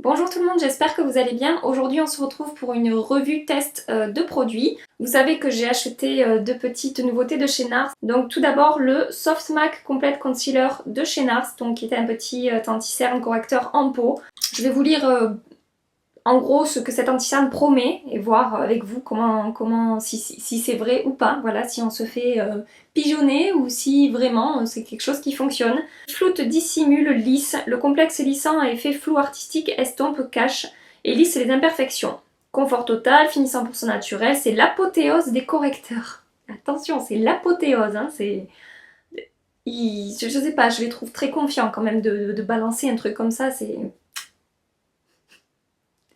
Bonjour tout le monde, j'espère que vous allez bien. Aujourd'hui on se retrouve pour une revue test de produits. Vous savez que j'ai acheté deux petites nouveautés de chez NARS. Donc tout d'abord le Soft Mac Complete Concealer de chez NARS, donc qui était un petit anti-cerne correcteur en peau. Je vais vous lire en gros ce que cet anti-cerne promet et voir avec vous si c'est vrai ou pas, voilà, si on se fait pigeonner ou si vraiment c'est quelque chose qui fonctionne. Floute dissimule, lisse, le complexe lissant à effet flou artistique estompe, cache et lisse les imperfections. Confort total, fini 100% naturel, c'est l'apothéose des correcteurs. Attention, c'est l'apothéose, hein, c'est... Je sais pas, je les trouve très confiants quand même de balancer un truc comme ça, c'est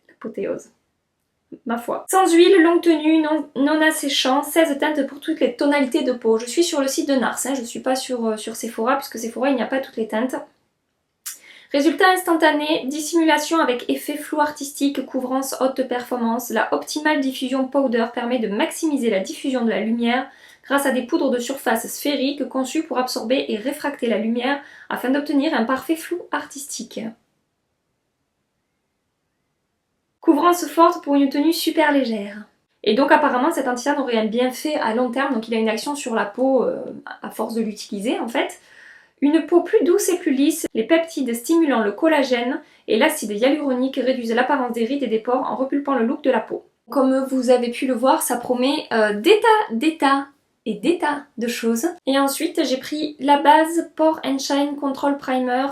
l'apothéose. Ma foi. Sans huile, longue tenue, non asséchant, 16 teintes pour toutes les tonalités de peau. Je suis sur le site de NARS, hein, je ne suis pas sur Sephora, puisque Sephora il n'y a pas toutes les teintes. Résultat instantané, dissimulation avec effet flou artistique, couvrance haute performance. La Optimal Diffusion Powder permet de maximiser la diffusion de la lumière grâce à des poudres de surface sphériques conçues pour absorber et réfracter la lumière afin d'obtenir un parfait flou artistique. Couvrance forte pour une tenue super légère. Et donc apparemment cet anti-cerne aurait un bienfait à long terme, donc il a une action sur la peau à force de l'utiliser en fait. Une peau plus douce et plus lisse, les peptides stimulant le collagène et l'acide hyaluronique réduisent l'apparence des rides et des pores en repulpant le look de la peau. Comme vous avez pu le voir, ça promet des tas de choses. Et ensuite j'ai pris la base Pore and Shine Control Primer,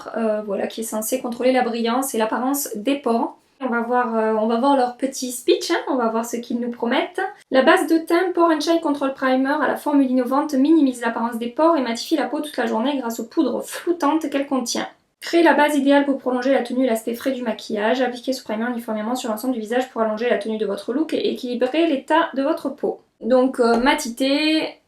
voilà, qui est censé contrôler la brillance et l'apparence des pores. On va voir leur petit speech, hein, on va voir ce qu'ils nous promettent. La base de teint Pore and Shine Control Primer à la formule innovante minimise l'apparence des pores et matifie la peau toute la journée grâce aux poudres floutantes qu'elle contient. Crée la base idéale pour prolonger la tenue et l'aspect frais du maquillage. Appliquez ce primer uniformément sur l'ensemble du visage pour allonger la tenue de votre look et équilibrer l'état de votre peau. Donc matité,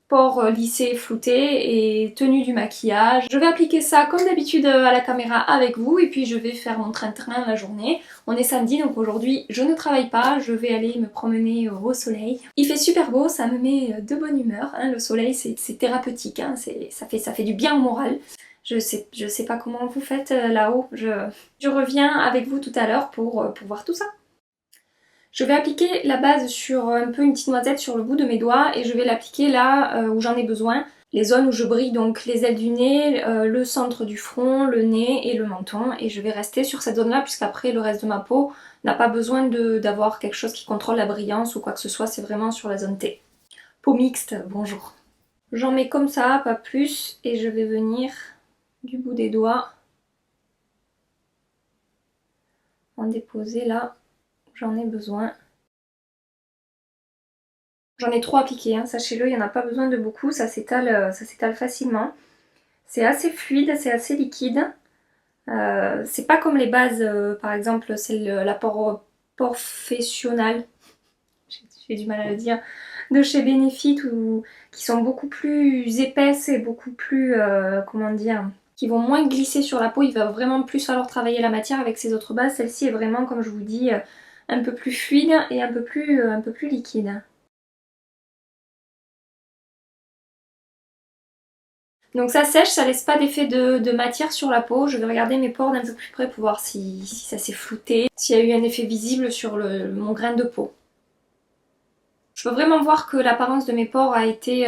pores lissés, floutés et tenue du maquillage. Je vais appliquer ça comme d'habitude à la caméra avec vous et puis je vais faire mon train-train la journée. On est samedi donc aujourd'hui je ne travaille pas, je vais aller me promener au soleil. Il fait super beau, ça me met de bonne humeur, hein. Le soleil c'est thérapeutique, hein. Ça fait du bien au moral. Je sais pas comment vous faites là-haut, je reviens avec vous tout à l'heure pour voir tout ça. Je vais appliquer la base sur un peu une petite noisette sur le bout de mes doigts et je vais l'appliquer là où j'en ai besoin. Les zones où je brille, donc les ailes du nez, le centre du front, le nez et le menton. Et je vais rester sur cette zone-là puisqu'après le reste de ma peau n'a pas besoin d'avoir quelque chose qui contrôle la brillance ou quoi que ce soit. C'est vraiment sur la zone T. Peau mixte, bonjour. J'en mets comme ça, pas plus. Et je vais venir du bout des doigts en déposer là. J'en ai besoin. J'en ai 3 appliqués, hein, sachez-le, il n'y en a pas besoin de beaucoup, ça s'étale facilement. C'est assez fluide, c'est assez liquide. C'est pas comme les bases, par exemple, c'est la Porfessional, j'ai du mal à le dire, de chez Benefit, qui sont beaucoup plus épaisses et beaucoup plus, comment dire, qui vont moins glisser sur la peau. Il va vraiment plus falloir travailler la matière avec ces autres bases. Celle-ci est vraiment, comme je vous dis, un peu plus fluide et un peu plus liquide. Donc ça sèche, ça laisse pas d'effet de matière sur la peau. Je vais regarder mes pores d'un peu plus près pour voir si ça s'est flouté, s'il y a eu un effet visible sur mon grain de peau. Je peux vraiment voir que l'apparence de mes pores a été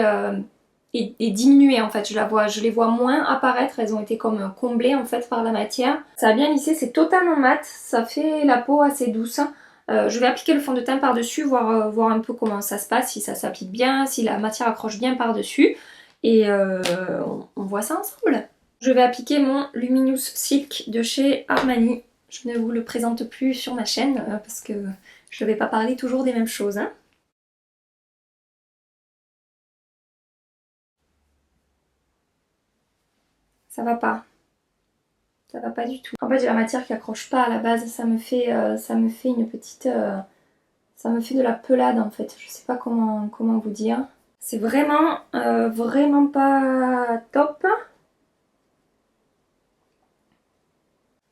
est diminuée en fait. Je les vois moins apparaître, elles ont été comme comblées en fait par la matière. Ça a bien lissé, c'est totalement mat, ça fait la peau assez douce. Je vais appliquer le fond de teint par-dessus, voir un peu comment ça se passe, si ça s'applique bien, si la matière accroche bien par-dessus. Et on voit ça ensemble. Je vais appliquer mon Luminous Silk de chez Armani. Je ne vous le présente plus sur ma chaîne parce que je ne vais pas parler toujours des mêmes choses, hein. Ça va pas. Ça va pas du tout. En fait, j'ai la matière qui accroche pas à la base. Ça me fait une petite... ça me fait de la pelade en fait. Je sais pas comment vous dire. C'est vraiment, vraiment pas top.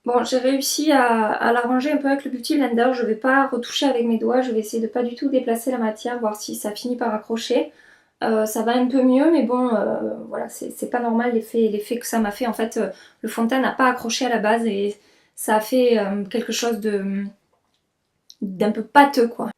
Bon, j'ai réussi à l'arranger un peu avec le Beauty Blender. Je vais pas retoucher avec mes doigts. Je vais essayer de pas du tout déplacer la matière, voir si ça finit par accrocher. Ça va un peu mieux, mais bon, voilà, c'est pas normal l'effet que ça m'a fait. En fait, le fond de teint n'a pas accroché à la base et ça a fait quelque chose d'un peu pâteux quoi.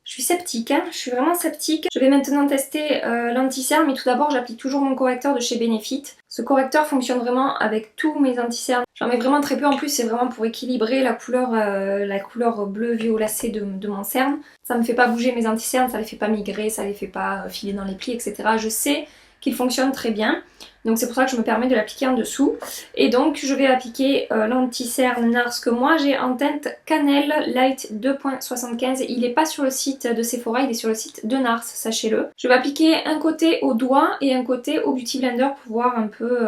Je suis sceptique, hein, je suis vraiment sceptique. Je vais maintenant tester l'anti-cerne, mais tout d'abord j'applique toujours mon correcteur de chez Benefit. Ce correcteur fonctionne vraiment avec tous mes anti-cernes. J'en mets vraiment très peu, en plus c'est vraiment pour équilibrer la couleur bleu violacé de mon cerne. Ça me fait pas bouger mes anti-cernes, ça les fait pas migrer, ça les fait pas filer dans les plis, etc. Je sais qu'il fonctionne très bien. Donc c'est pour ça que je me permets de l'appliquer en dessous. Et donc je vais appliquer l'anti-cerne NARS que moi j'ai en teinte Cannelle Light 2.75. Il n'est pas sur le site de Sephora, il est sur le site de NARS, sachez-le. Je vais appliquer un côté au doigt et un côté au Beauty Blender pour voir un peu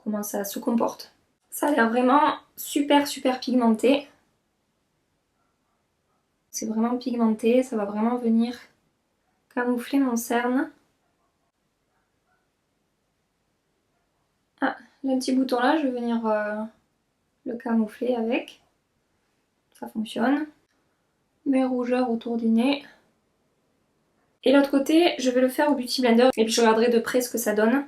comment ça se comporte. Ça a l'air vraiment super pigmenté. C'est vraiment pigmenté, ça va vraiment venir camoufler mon cerne. Ah, le petit bouton là, je vais venir le camoufler avec. Ça fonctionne. Mes rougeurs autour du nez. Et l'autre côté, je vais le faire au Beauty Blender. Et puis je regarderai de près ce que ça donne.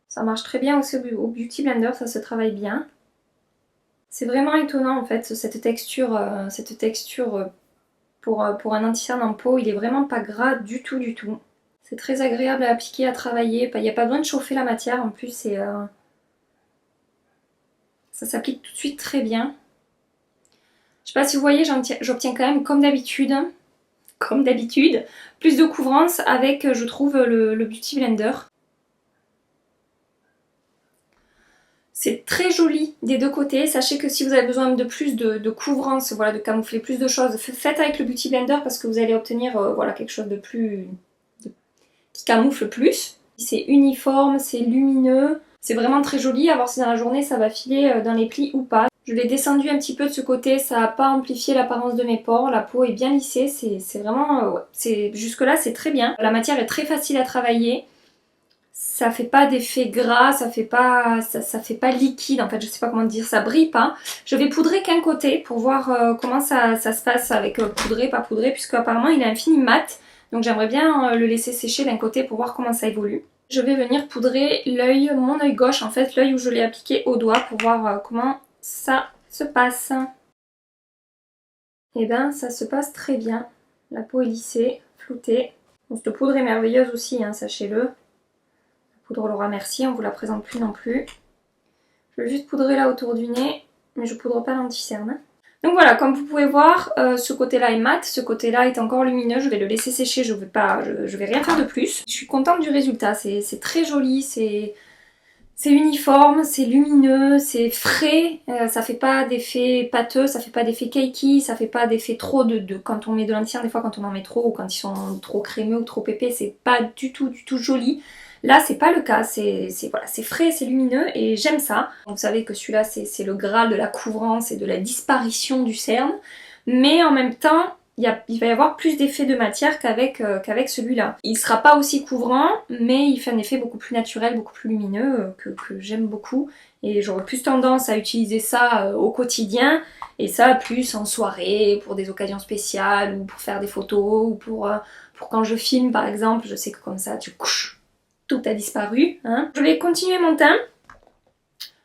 Ça marche très bien aussi au Beauty Blender, ça se travaille bien. C'est vraiment étonnant en fait, cette texture pour un anti-cerne en peau. Il est vraiment pas gras du tout. C'est très agréable à appliquer, à travailler. Il n'y a pas besoin de chauffer la matière. En plus, ça s'applique tout de suite très bien. Je sais pas si vous voyez, j'obtiens quand même, comme d'habitude, plus de couvrance avec, je trouve, le Beauty Blender. C'est très joli des deux côtés. Sachez que si vous avez besoin de plus de couvrance, voilà, de camoufler plus de choses, faites avec le Beauty Blender parce que vous allez obtenir voilà, quelque chose de plus... qui camoufle plus. C'est uniforme, c'est lumineux, c'est vraiment très joli. À voir si dans la journée ça va filer dans les plis ou pas. Je l'ai descendu un petit peu de ce côté, ça n'a pas amplifié l'apparence de mes pores, la peau est bien lissée, c'est vraiment... jusque là c'est très bien. La matière est très facile à travailler. Ça fait pas d'effet gras, ça fait pas liquide en fait, je sais pas comment dire, ça brille pas. Je vais poudrer qu'un côté pour voir comment ça se passe avec poudré, pas poudré, puisque apparemment il est un fini mat. Donc j'aimerais bien le laisser sécher d'un côté pour voir comment ça évolue. Je vais venir poudrer mon œil gauche, en fait l'œil où je l'ai appliqué au doigt pour voir comment ça se passe. Et ben ça se passe très bien. La peau est lissée, floutée. Bon, cette poudre est merveilleuse aussi, hein, sachez-le. Poudre Laura Mercier, on vous la présente plus non plus. Je vais juste poudrer là autour du nez, mais je poudre pas l'anti-cerne. Donc voilà, comme vous pouvez voir, ce côté-là est mat, ce côté-là est encore lumineux. Je vais le laisser sécher, je vais rien faire de plus. Je suis contente du résultat, c'est très joli, c'est uniforme, c'est lumineux, c'est frais, ça fait pas d'effet pâteux, ça fait pas d'effet cakey, ça fait pas d'effet trop de quand on met de l'anti-cerne, des fois quand on en met trop ou quand ils sont trop crémeux ou trop épais, c'est pas du tout joli. Là c'est pas le cas, c'est voilà, c'est frais, c'est lumineux et j'aime ça. Vous savez que celui-là c'est le graal de la couvrance et de la disparition du cerne, mais en même temps il va y avoir plus d'effet de matière qu'avec celui-là. Il sera pas aussi couvrant, mais il fait un effet beaucoup plus naturel, beaucoup plus lumineux, que j'aime beaucoup. Et j'aurais plus tendance à utiliser ça au quotidien, et ça plus en soirée, pour des occasions spéciales, ou pour faire des photos, ou pour quand je filme par exemple. Je sais que comme ça, tout a disparu. Hein. Je vais continuer mon teint.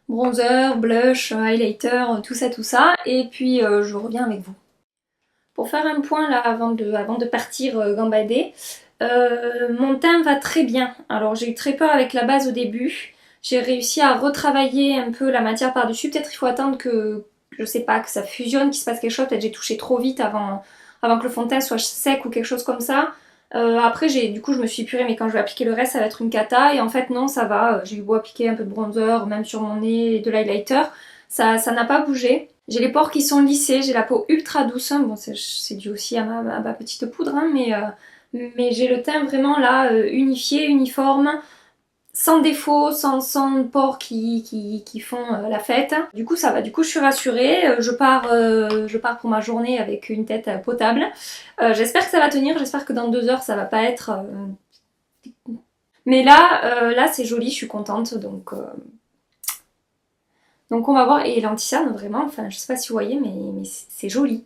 Bronzer, blush, highlighter, tout ça. Et puis je reviens avec vous. Pour faire un point là avant de partir gambader, mon teint va très bien. Alors j'ai eu très peur avec la base au début. J'ai réussi à retravailler un peu la matière par-dessus. Peut-être il faut attendre que, je sais pas, que ça fusionne, qu'il se passe quelque chose. Peut-être j'ai touché trop vite avant que le fond de teint soit sec ou quelque chose comme ça. Après du coup je me suis épurée, mais quand je vais appliquer le reste ça va être une cata. Et en fait non, ça va. J'ai eu beau appliquer un peu de bronzer, même sur mon nez, et de l'highlighter. Ça n'a pas bougé. J'ai les pores qui sont lissés, j'ai la peau ultra douce. Bon, c'est dû aussi à ma petite poudre, hein, mais j'ai le teint vraiment là unifié, uniforme, sans défaut, sans pores qui font la fête. Du coup ça va, du coup je suis rassurée. Je pars pour ma journée avec une tête potable. J'espère que ça va tenir, j'espère que dans 2 heures ça va pas être... Mais là c'est joli, je suis contente, donc on va voir. Et l'anti-cerne vraiment, enfin je sais pas si vous voyez, mais c'est joli.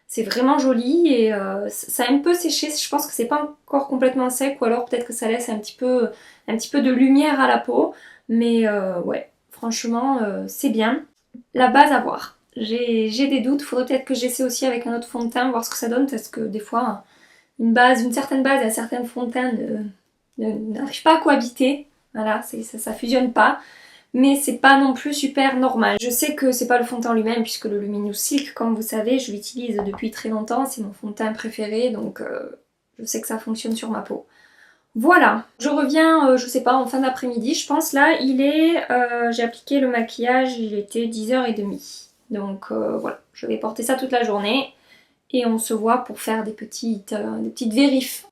C'est vraiment joli et ça a un peu séché, je pense que c'est pas encore complètement sec ou alors peut-être que ça laisse un petit peu de lumière à la peau. Mais ouais, franchement, c'est bien. La base à voir. J'ai des doutes, faudrait peut-être que j'essaie aussi avec un autre fond de teint, voir ce que ça donne, parce que des fois, une certaine base et un certain fond de teint n'arrivent pas à cohabiter. Voilà, ça fusionne pas. Mais c'est pas non plus super normal. Je sais que c'est pas le fond de teint lui-même, puisque le Luminous Silk, comme vous savez, je l'utilise depuis très longtemps, c'est mon fond de teint préféré, donc je sais que ça fonctionne sur ma peau. Voilà, je reviens, je sais pas, en fin d'après-midi, je pense. Là, j'ai appliqué le maquillage, il était 10h30. Donc voilà, je vais porter ça toute la journée et on se voit pour faire des petites vérifs.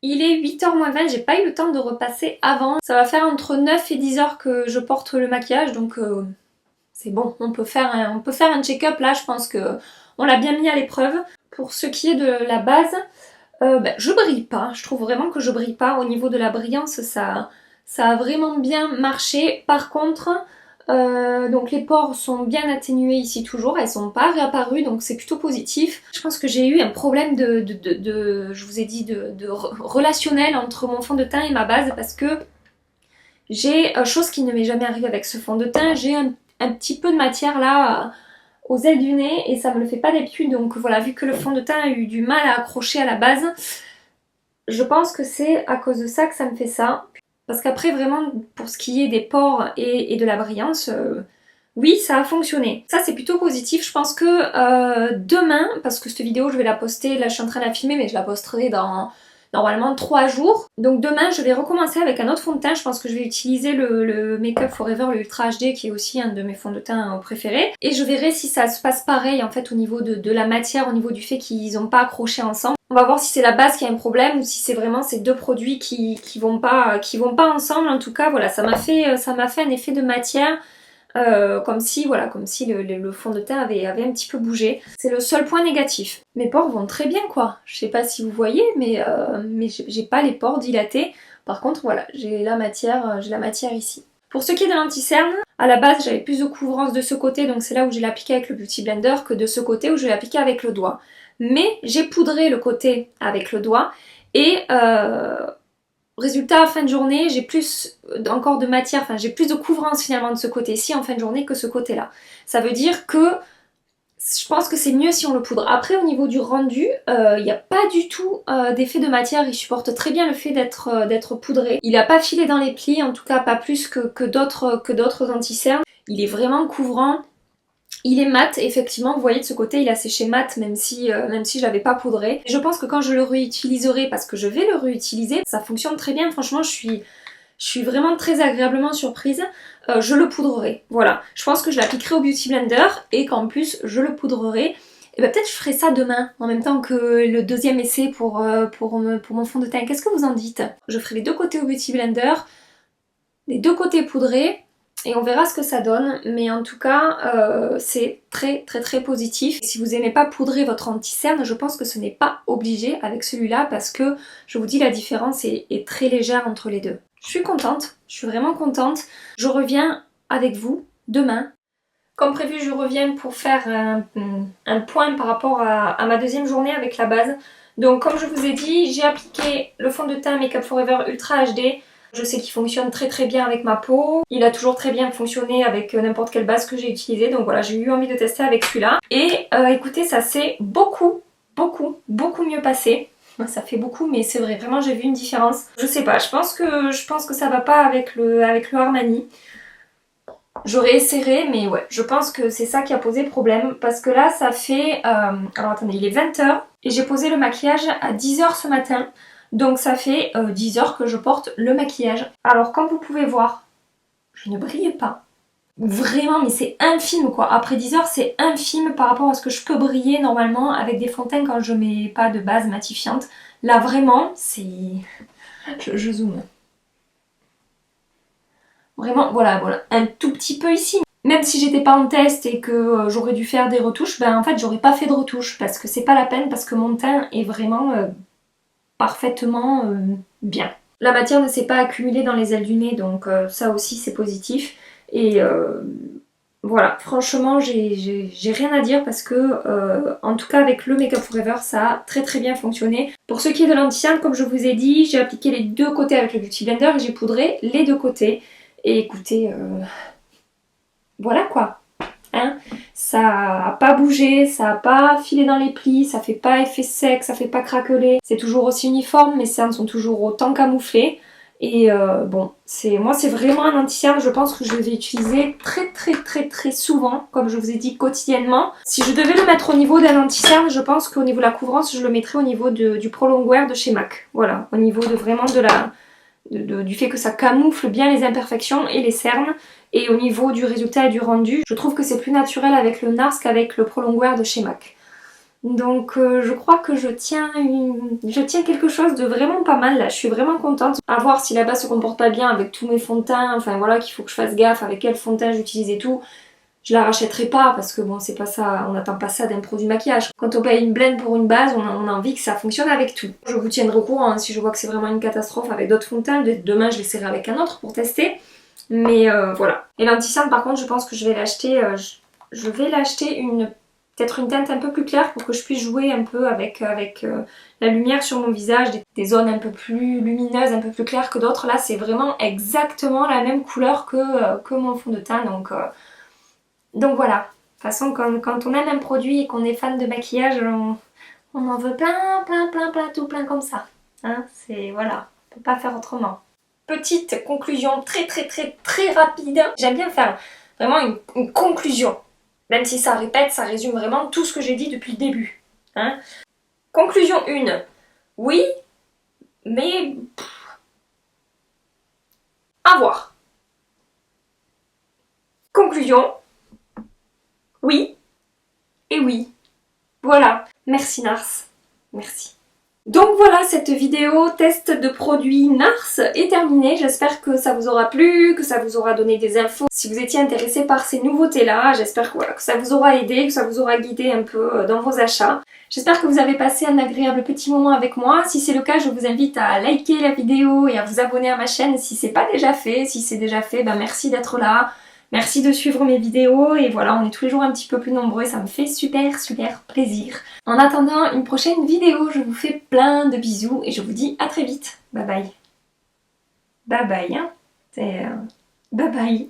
Il est 8h moins 20, j'ai pas eu le temps de repasser avant. Ça va faire entre 9 et 10h que je porte le maquillage, donc c'est bon, on peut faire un check-up là, je pense que on l'a bien mis à l'épreuve. Pour ce qui est de la base, je brille pas, je trouve vraiment que je brille pas. Au niveau de la brillance, ça a vraiment bien marché. Par contre, donc les pores sont bien atténués ici toujours, elles sont pas réapparues, donc c'est plutôt positif. Je pense que j'ai eu un problème je vous ai dit, de relationnel entre mon fond de teint et ma base, parce que j'ai, chose qui ne m'est jamais arrivée avec ce fond de teint, j'ai un petit peu de matière là aux ailes du nez et ça me le fait pas d'habitude, donc voilà, vu que le fond de teint a eu du mal à accrocher à la base, je pense que c'est à cause de ça que ça me fait ça. Parce qu'après vraiment, pour ce qui est des pores et de la brillance, oui, ça a fonctionné. Ça c'est plutôt positif. Je pense que demain, parce que cette vidéo je vais la poster, là je suis en train de la filmer mais je la posterai dans normalement 3 jours. Donc demain je vais recommencer avec un autre fond de teint. Je pense que je vais utiliser le Make Up Forever, le Ultra HD, qui est aussi un de mes fonds de teint préférés. Et je verrai si ça se passe pareil en fait au niveau de la matière, au niveau du fait qu'ils n'ont pas accroché ensemble. On va voir si c'est la base qui a un problème ou si c'est vraiment ces deux produits qui vont pas ensemble. En tout cas voilà, ça m'a fait un effet de matière. Comme si le fond de teint avait un petit peu bougé. C'est le seul point négatif. Mes pores vont très bien quoi. Je sais pas si vous voyez, mais j'ai pas les pores dilatés. Par contre voilà, j'ai la matière ici. Pour ce qui est de l'anti-cerne, à la base j'avais plus de couvrance de ce côté, donc c'est là où je l'ai appliqué avec le Beauty Blender, que de ce côté où je l'ai appliqué avec le doigt. Mais j'ai poudré le côté avec le doigt et résultat, fin de journée, j'ai plus encore de matière, enfin j'ai plus de couvrance finalement de ce côté-ci en fin de journée que ce côté-là. Ça veut dire que je pense que c'est mieux si on le poudre. Après au niveau du rendu, il n'y a pas du tout d'effet de matière, il supporte très bien le fait d'être poudré. Il n'a pas filé dans les plis, en tout cas pas plus que d'autres anti-cernes. Il est vraiment couvrant. Il est mat, effectivement, vous voyez de ce côté il a séché mat même si je l'avais pas poudré. Je pense que quand je le réutiliserai, parce que je vais le réutiliser, ça fonctionne très bien, franchement je suis vraiment très agréablement surprise. Je le poudrerai, voilà. Je pense que je l'appliquerai au Beauty Blender et qu'en plus je le poudrerai. Et peut-être je ferai ça demain, en même temps que le deuxième essai pour mon fond de teint. Qu'est-ce que vous en dites? Je ferai les deux côtés au Beauty Blender, les deux côtés poudrés. Et on verra ce que ça donne, mais en tout cas c'est très très très positif. Si vous n'aimez pas poudrer votre anti-cerne, je pense que ce n'est pas obligé avec celui-là parce que je vous dis la différence est très légère entre les deux. Je suis contente, je suis vraiment contente. Je reviens avec vous demain. Comme prévu, je reviens pour faire un point par rapport à ma deuxième journée avec la base. Donc comme je vous ai dit, j'ai appliqué le fond de teint Make Up Forever Ultra HD. Je sais qu'il fonctionne très très bien avec ma peau. Il a toujours très bien fonctionné avec n'importe quelle base que j'ai utilisée. Donc voilà, j'ai eu envie de tester avec celui-là. Et écoutez, ça s'est beaucoup mieux passé. Ça fait beaucoup, mais c'est vrai, vraiment j'ai vu une différence. Je sais pas, je pense que ça va pas avec le Armani. J'aurais essayé, mais ouais, je pense que c'est ça qui a posé problème. Parce que là, ça fait... alors attendez, il est 20h et j'ai posé le maquillage à 10h ce matin. Donc ça fait 10 heures que je porte le maquillage. Alors comme vous pouvez voir, je ne brille pas. Vraiment, mais c'est infime quoi. Après 10 heures, c'est infime par rapport à ce que je peux briller normalement avec des fonds de teint quand je mets pas de base matifiante. Là vraiment, c'est... Je zoome. Vraiment, voilà, un tout petit peu ici. Même si j'étais pas en test et que j'aurais dû faire des retouches, ben en fait j'aurais pas fait de retouches parce que c'est pas la peine, parce que mon teint est vraiment... parfaitement bien. La matière ne s'est pas accumulée dans les ailes du nez, donc ça aussi c'est positif. Et Voilà, franchement, j'ai rien à dire parce que, en tout cas avec le Make Up Forever, ça a très très bien fonctionné. Pour ce qui est de l'anti-cerne, comme je vous ai dit, j'ai appliqué les deux côtés avec le Beauty Blender et j'ai poudré les deux côtés. Et écoutez, voilà quoi. Hein, ça a pas bougé, ça a pas filé dans les plis, ça fait pas effet sec, ça fait pas craqueler. C'est toujours aussi uniforme, mes cernes sont toujours autant camouflées. Et bon, moi c'est vraiment un anti-cerne, je pense que je vais utiliser très souvent, comme je vous ai dit, quotidiennement. Si je devais le mettre au niveau d'un anti-cerne, je pense qu'au niveau de la couvrance, je le mettrais au niveau du Prolong Wear de chez MAC. Voilà, au niveau de vraiment du fait que ça camoufle bien les imperfections et les cernes. Et au niveau du résultat et du rendu, je trouve que c'est plus naturel avec le NARS qu'avec le Prolong Wear de chez MAC. Donc je crois que je tiens quelque chose de vraiment pas mal là, je suis vraiment contente. À voir si la base se comporte pas bien avec tous mes fonds de teint, enfin voilà, qu'il faut que je fasse gaffe avec quel fond de teint j'utilise et tout. Je la rachèterai pas parce que bon, c'est pas ça, on n'attend pas ça d'un produit maquillage. Quand on paye une blende pour une base, on a envie que ça fonctionne avec tout. Je vous tiendrai au courant, hein, si je vois que c'est vraiment une catastrophe avec d'autres fonds de teint. Demain je l'essaierai avec un autre pour tester. Mais voilà. Et l'anti-cerne par contre, je pense que je vais l'acheter, je vais l'acheter peut-être une teinte un peu plus claire pour que je puisse jouer un peu avec la lumière sur mon visage, des zones un peu plus lumineuses, un peu plus claires que d'autres. Là c'est vraiment exactement la même couleur que mon fond de teint, donc voilà. De toute façon quand on aime un produit et qu'on est fan de maquillage, on en veut plein, tout plein comme ça. Hein, c'est voilà, on peut pas faire autrement. Petite conclusion très rapide. J'aime bien faire vraiment une conclusion. Même si ça répète, ça résume vraiment tout ce que j'ai dit depuis le début. Hein. Conclusion 1. Oui, mais... à voir. Conclusion. Oui et oui. Voilà. Merci Nars. Merci. Donc voilà, cette vidéo test de produits NARS est terminée. J'espère que ça vous aura plu, que ça vous aura donné des infos. Si vous étiez intéressé par ces nouveautés-là, j'espère que, voilà, que ça vous aura aidé, que ça vous aura guidé un peu dans vos achats. J'espère que vous avez passé un agréable petit moment avec moi. Si c'est le cas, je vous invite à liker la vidéo et à vous abonner à ma chaîne si c'est pas déjà fait. Si c'est déjà fait, ben merci d'être là. Merci de suivre mes vidéos et voilà, on est tous les jours un petit peu plus nombreux et ça me fait super plaisir. En attendant une prochaine vidéo, je vous fais plein de bisous et je vous dis à très vite. Bye bye. Bye bye, hein. Bye bye.